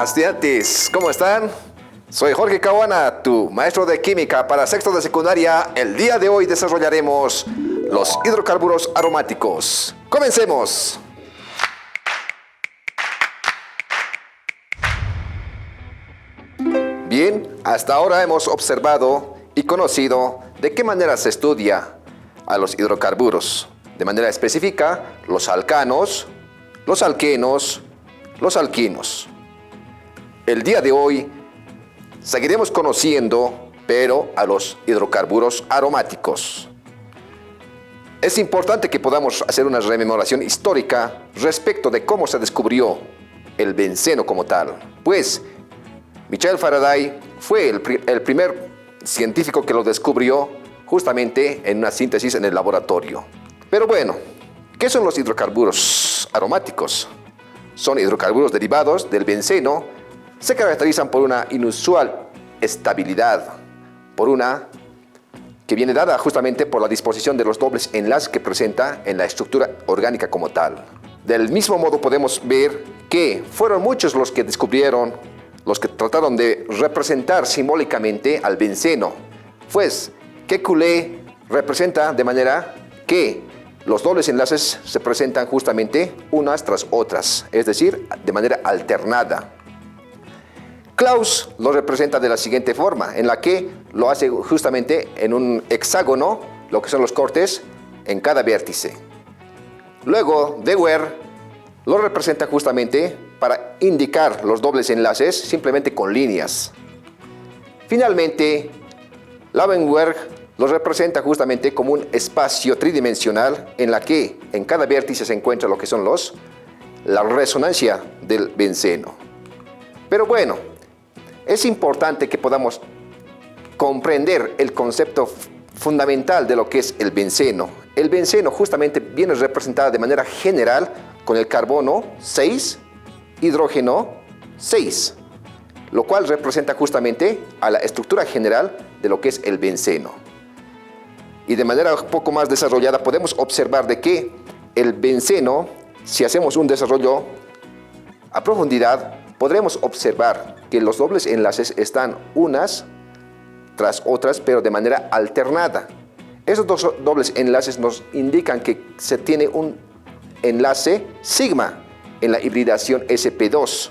Hola, estudiantes, ¿cómo están? Soy Jorge Cahuana, tu maestro de química para sexto de secundaria. El día de hoy desarrollaremos los hidrocarburos aromáticos. ¡Comencemos! Bien, hasta ahora hemos observado y conocido de qué manera se estudia a los hidrocarburos. De manera específica, los alcanos, los alquenos, los alquinos. El día de hoy seguiremos conociendo, pero a los hidrocarburos aromáticos. Es importante que podamos hacer una rememoración histórica respecto de cómo se descubrió el benceno como tal. Pues, Michael Faraday fue el primer científico que lo descubrió justamente en una síntesis en el laboratorio. Pero bueno, ¿qué son los hidrocarburos aromáticos? Son hidrocarburos derivados del benceno. Se caracterizan por una inusual estabilidad, que viene dada justamente por la disposición de los dobles enlaces que presenta en la estructura orgánica como tal. Del mismo modo podemos ver que fueron muchos los que descubrieron, los que trataron de representar simbólicamente al benceno. Pues, Kekulé representa de manera que los dobles enlaces se presentan justamente unas tras otras, es decir, de manera alternada. Claus lo representa de la siguiente forma, en la que lo hace justamente en un hexágono, lo que son los cortes, en cada vértice. Luego, De Waer lo representa justamente para indicar los dobles enlaces simplemente con líneas. Finalmente, Lauenberg lo representa justamente como un espacio tridimensional en la que en cada vértice se encuentra lo que son la resonancia del benceno. Pero bueno, es importante que podamos comprender el concepto fundamental de lo que es el benceno. El benceno justamente viene representado de manera general con el carbono 6, hidrógeno 6, lo cual representa justamente a la estructura general de lo que es el benceno. Y de manera un poco más desarrollada podemos observar de que el benceno, si hacemos un desarrollo a profundidad, podremos observar que los dobles enlaces están unas tras otras, pero de manera alternada. Esos dos dobles enlaces nos indican que se tiene un enlace sigma en la hibridación sp2,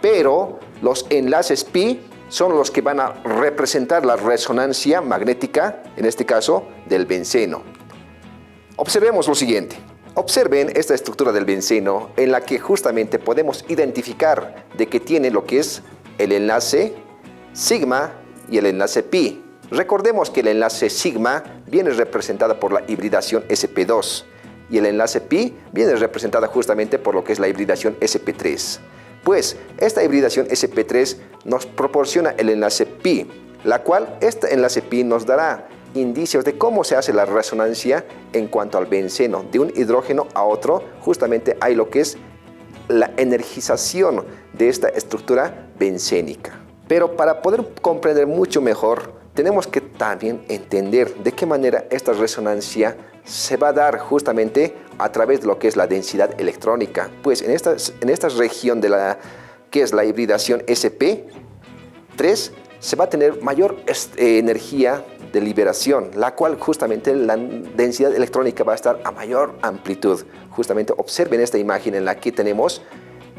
pero los enlaces pi son los que van a representar la resonancia magnética, en este caso, del benceno. Observemos lo siguiente. Observen esta estructura del benceno en la que justamente podemos identificar de que tiene lo que es el enlace sigma y el enlace pi. Recordemos que el enlace sigma viene representada por la hibridación sp2 y el enlace pi viene representada justamente por lo que es la hibridación sp3. Pues esta hibridación sp3 nos proporciona el enlace pi, la cual este enlace pi nos dará indicios de cómo se hace la resonancia en cuanto al benceno. De un hidrógeno a otro, justamente hay lo que es la energización de esta estructura bencénica. Pero para poder comprender mucho mejor, tenemos que también entender de qué manera esta resonancia se va a dar justamente a través de lo que es la densidad electrónica. Pues en esta región de que es la hibridación sp3, se va a tener mayor energía de liberación, la cual justamente la densidad electrónica va a estar a mayor amplitud. Justamente observen esta imagen en la que tenemos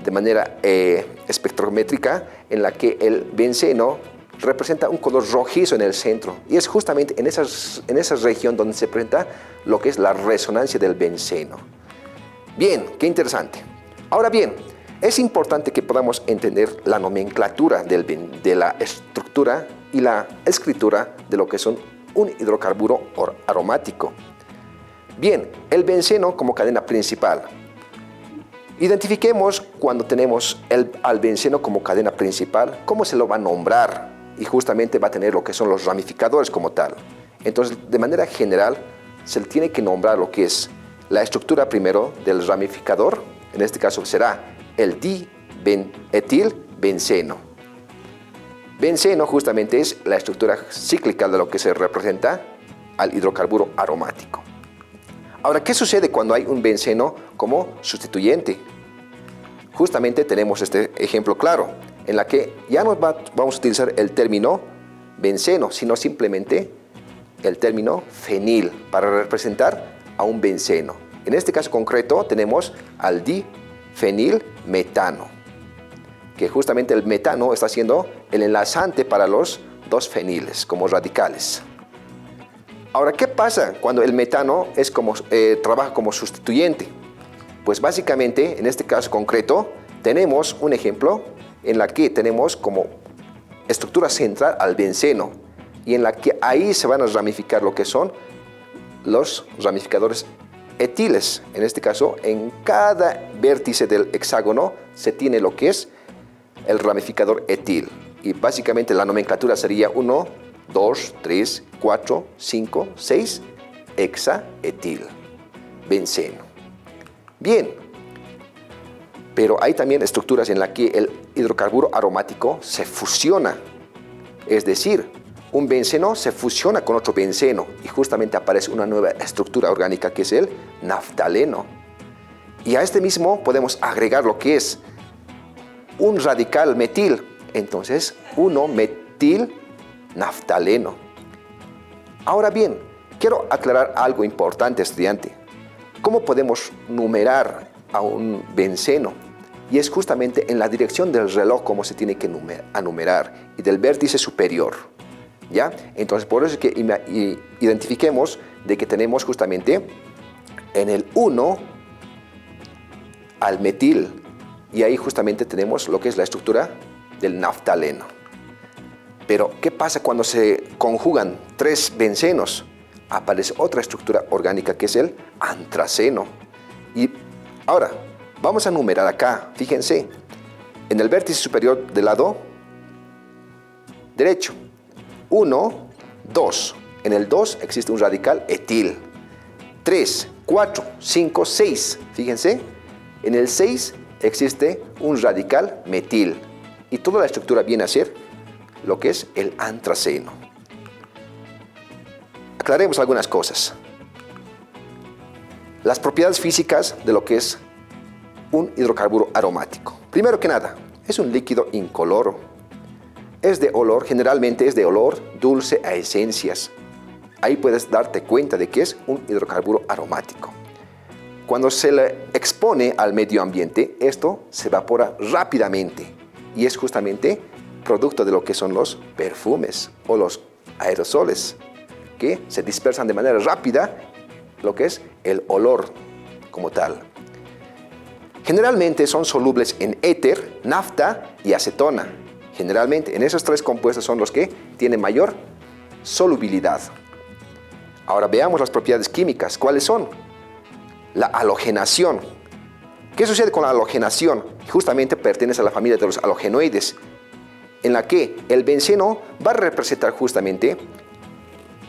de manera espectrométrica, en la que el benceno representa un color rojizo en el centro, y es justamente en esa región donde se presenta lo que es la resonancia del benceno. Bien, qué interesante. Ahora bien, es importante que podamos entender la nomenclatura de la estructura y la escritura de lo que son un hidrocarburo aromático. Bien, el benceno como cadena principal. Identifiquemos cuando tenemos al benceno como cadena principal, cómo se lo va a nombrar, y justamente va a tener lo que son los ramificadores como tal. Entonces, de manera general, se le tiene que nombrar lo que es la estructura primero del ramificador. En este caso será el dietilbenceno. Benceno justamente es la estructura cíclica de lo que se representa al hidrocarburo aromático. Ahora, ¿qué sucede cuando hay un benceno como sustituyente? justamente tenemos este ejemplo claro, en la que ya no vamos a utilizar el término benceno, sino simplemente el término fenil para representar a un benceno. En este caso concreto tenemos al difenilmetano, que justamente el metano está siendo el enlazante para los dos feniles como radicales. Ahora, ¿qué pasa cuando el metano trabaja como sustituyente? Pues básicamente, en este caso concreto, tenemos un ejemplo en la que tenemos como estructura central al benceno y en la que ahí se van a ramificar lo que son los ramificadores etiles. En este caso, en cada vértice del hexágono se tiene lo que es el ramificador etil. Y básicamente la nomenclatura sería 1, 2, 3, 4, 5, 6, hexaetil, benceno. Bien, pero hay también estructuras en las que el hidrocarburo aromático se fusiona. Es decir, un benceno se fusiona con otro benceno y justamente aparece una nueva estructura orgánica que es el naftaleno. Y a este mismo podemos agregar lo que es un radical metil, entonces 1-metil-naftaleno. Ahora bien, quiero aclarar algo importante, estudiante. ¿Cómo podemos numerar a un benceno? Y es justamente en la dirección del reloj como se tiene que numerar y del vértice superior. ¿Ya? Entonces, por eso es que identifiquemos de que tenemos justamente en el 1 al metil y ahí justamente tenemos lo que es la estructura del naftaleno. Pero, ¿qué pasa cuando se conjugan 3 bencenos? Aparece otra estructura orgánica que es el antraceno. Y ahora, vamos a numerar acá, fíjense, en el vértice superior del lado derecho. 1, 2. En el 2 existe un radical etil. 3, 4, 5, 6. Fíjense, en el 6 existe un radical metil. Y toda la estructura viene a ser lo que es el antraceno. Aclaremos algunas cosas. Las propiedades físicas de lo que es un hidrocarburo aromático. Primero que nada, es un líquido incoloro. Es de olor, generalmente es de olor dulce a esencias. Ahí puedes darte cuenta de que es un hidrocarburo aromático. Cuando se le expone al medio ambiente, esto se evapora rápidamente y es justamente producto de lo que son los perfumes o los aerosoles, que se dispersan de manera rápida lo que es el olor como tal. Generalmente son solubles en éter, nafta y acetona. Generalmente en esos 3 compuestos son los que tienen mayor solubilidad. Ahora veamos las propiedades químicas. ¿Cuáles son? La halogenación. ¿Qué sucede con la halogenación? Justamente pertenece a la familia de los halogenoides, en la que el benceno va a representar justamente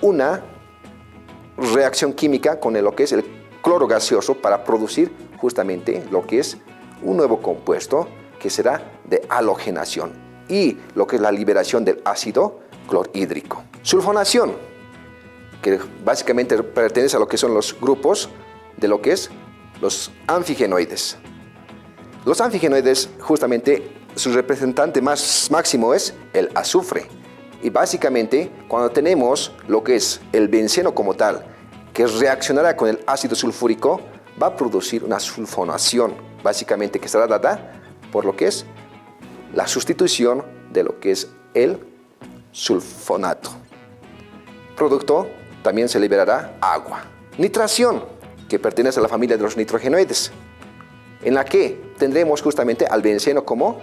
una reacción química con lo que es el cloro gaseoso para producir justamente lo que es un nuevo compuesto que será de halogenación y lo que es la liberación del ácido clorhídrico. Sulfonación, que básicamente pertenece a lo que son los grupos de lo que es los anfigenoides. Los anfigenoides, justamente, su representante máximo es el azufre. Y básicamente, cuando tenemos lo que es el benceno como tal, que reaccionará con el ácido sulfúrico, va a producir una sulfonación, básicamente que será dada por lo que es la sustitución de lo que es el sulfonato. Producto, también se liberará agua. Nitración, que pertenece a la familia de los nitrogenoides, en la que tendremos justamente al benceno como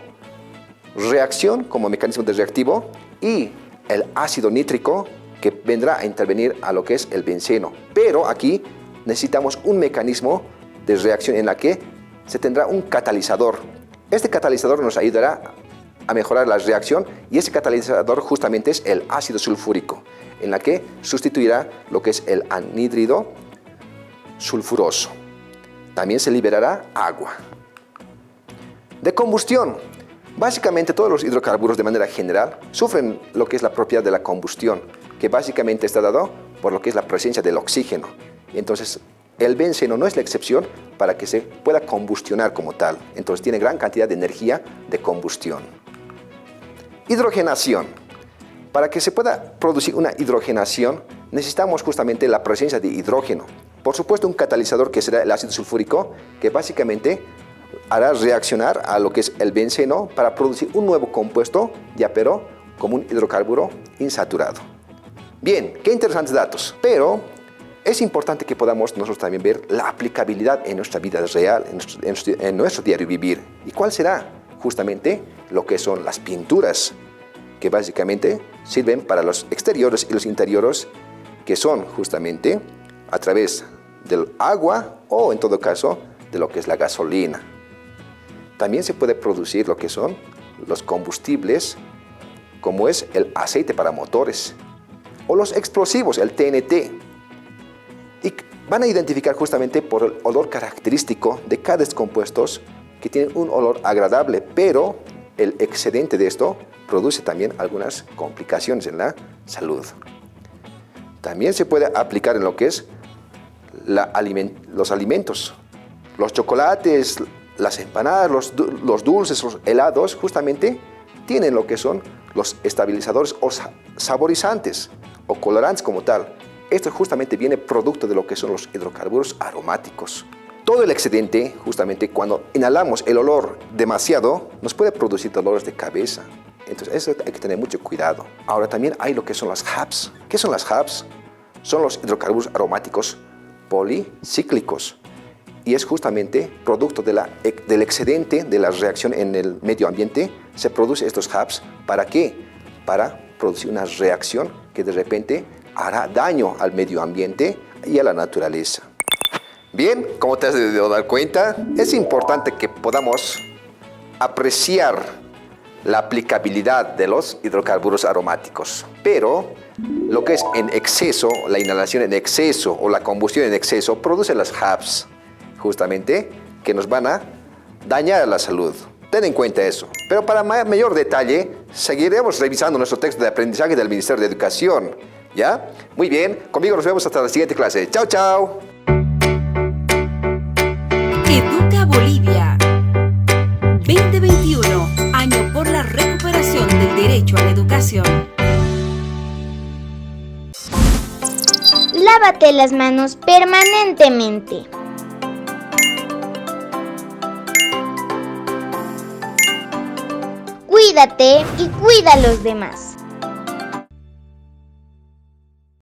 reacción, como mecanismo de reactivo, y el ácido nítrico que vendrá a intervenir a lo que es el benceno. Pero aquí necesitamos un mecanismo de reacción en la que se tendrá un catalizador. Este catalizador nos ayudará a mejorar la reacción y ese catalizador justamente es el ácido sulfúrico, en la que sustituirá lo que es el anhídrido sulfuroso. También se liberará agua. De combustión. Básicamente todos los hidrocarburos de manera general sufren lo que es la propiedad de la combustión, que básicamente está dado por lo que es la presencia del oxígeno. Entonces el benceno no es la excepción para que se pueda combustionar como tal. Entonces tiene gran cantidad de energía de combustión. Hidrogenación. Para que se pueda producir una hidrogenación, necesitamos justamente la presencia de hidrógeno. Por supuesto, un catalizador que será el ácido sulfúrico, que básicamente hará reaccionar a lo que es el benceno para producir un nuevo compuesto, ya pero como un hidrocarburo insaturado. Bien, qué interesantes datos, pero es importante que podamos nosotros también ver la aplicabilidad en nuestra vida real, en nuestro diario vivir. ¿Y cuál será? Justamente lo que son las pinturas, que básicamente sirven para los exteriores y los interiores, que son justamente a través del agua o en todo caso de lo que es la gasolina. También se puede producir lo que son los combustibles, como es el aceite para motores o los explosivos, el TNT. Y van a identificar justamente por el olor característico de cada descompuesto, que tienen un olor agradable, pero el excedente de esto produce también algunas complicaciones en la salud. También se puede aplicar en lo que es los alimentos, los chocolates, las empanadas, los dulces, los helados, justamente tienen lo que son los estabilizadores o saborizantes o colorantes como tal. Esto justamente viene producto de lo que son los hidrocarburos aromáticos. Todo el excedente, justamente cuando inhalamos el olor demasiado, nos puede producir dolores de cabeza. Entonces eso hay que tener mucho cuidado. Ahora también hay lo que son las HAPs. ¿Qué son las HAPs? Son los hidrocarburos aromáticos policíclicos. Y es justamente producto del excedente de la reacción en el medio ambiente. Se producen estos HAPs. ¿Para qué? Para producir una reacción que de repente hará daño al medio ambiente y a la naturaleza. Bien, como te has de dar cuenta, es importante que podamos apreciar la aplicabilidad de los hidrocarburos aromáticos. Pero lo que es en exceso, la inhalación en exceso o la combustión en exceso, produce las HAPs, justamente, que nos van a dañar la salud. Ten en cuenta eso. Pero para mayor detalle, seguiremos revisando nuestro texto de aprendizaje del Ministerio de Educación. ¿Ya? Muy bien, conmigo nos vemos hasta la siguiente clase. ¡Chao, chao! Educa Bolivia 2021, año por la recuperación del derecho a la educación. Lávate las manos permanentemente. Cuídate y cuida a los demás.